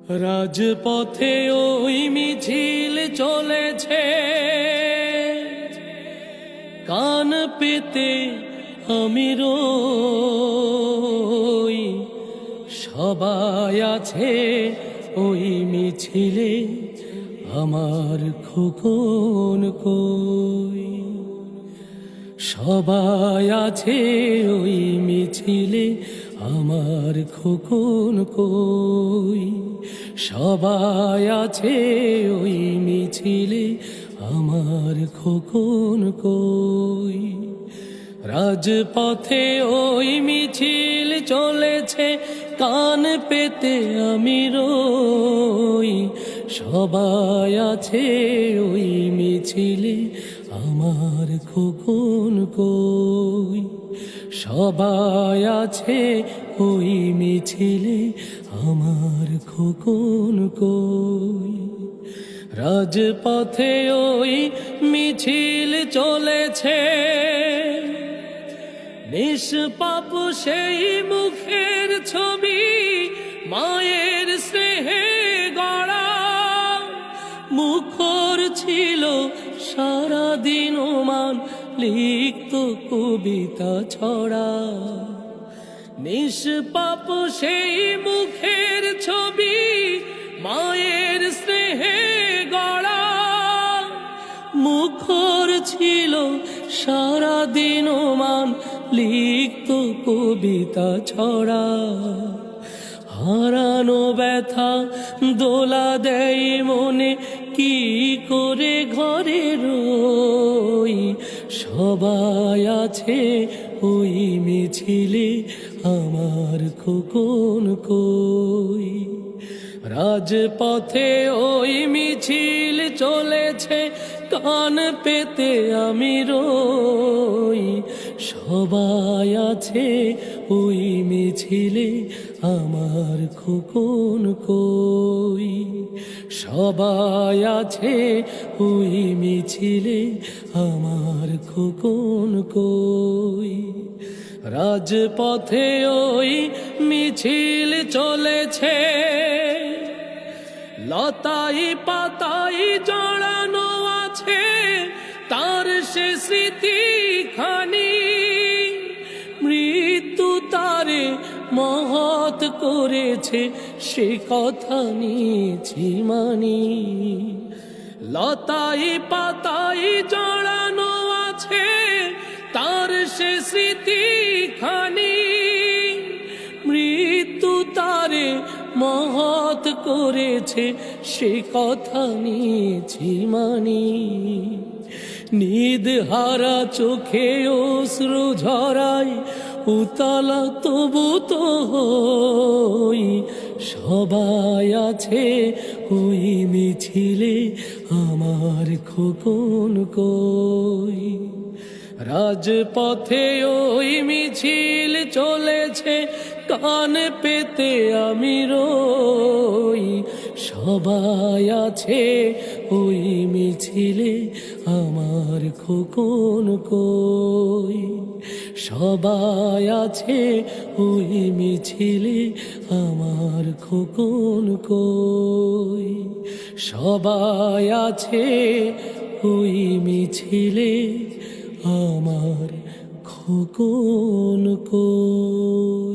রাজপথে ওই মিছিল চলেছে, কান পেতে আমি রই। সবাই আছে ওই মিছিলে, আমার খোকন কই। সবাই আছে ওই মিছিলে, আমার খোকন কই। সবাই আছে ওই মিছিলে, আমার খোকন কই। রাজপথে ওই মিছিল চলেছে, কান পেতে আমি রই। সবাই আছে ওই মিছিলে, আমার খোকন কই। সবাই আছে ওই মিছিলে, আমার খোকন কই। রাজপথে ওই মিছিল চলেছে, নিষ্পাপ সেই মুখের ছবি মায়ের স্নেহে গড়া। মুখর ছিল সারাদিন ওমান, লিখত কবিতা ছড়া। নিষ্পাপ সেই মুখের ছবি মায়ের স্নেহে গড়া। মুখর ছিল সারাদিন ওমান, লিখত কবিতা ছড়া। হারানো ব্যথা দোলা দেয় মনে, কি করে ঘরে রই। সবাই আছে ওই মিছিলে, আমার খোকন কই। রাজপথে ওই মিছিল চলেছে, কান পেতে আমি রই। সবাই আছে ওই মিছিলে, আমার খোকন কই। সবাই আছে ওই মিছিলে, আমার খোকন কই। রাজপথে ওই মিছিল চলেছে, লতাই পাতাই জড়ানো আছে তার সে স্মৃতিখানি। মৃত্যু তারে মহৎ করেছে, সে কথা নিয়েছি মানি। লতাই পাতাই জড়ানো আছে তার সে স্মৃতিখানি। মৃত্যু তারে মহৎ করেছে, সে কথা নিয়েছি মানি। নিদ হারা চোখে অশ্রু ঝরাই, উতলা তবু তো হই। সবাই আছে ওই মিছিলে, আমার খোকন কই। রাজপথে ওই মিছিল চলেছে, কান পেতে আমি রই। সবাই আছে ওই মিছিলে, আমার খোকন কই। সবাই আছে ওই মিছিলে, আমার খোকন কই। সবাই আছে ওই মিছিলে, আমার খোকন কই।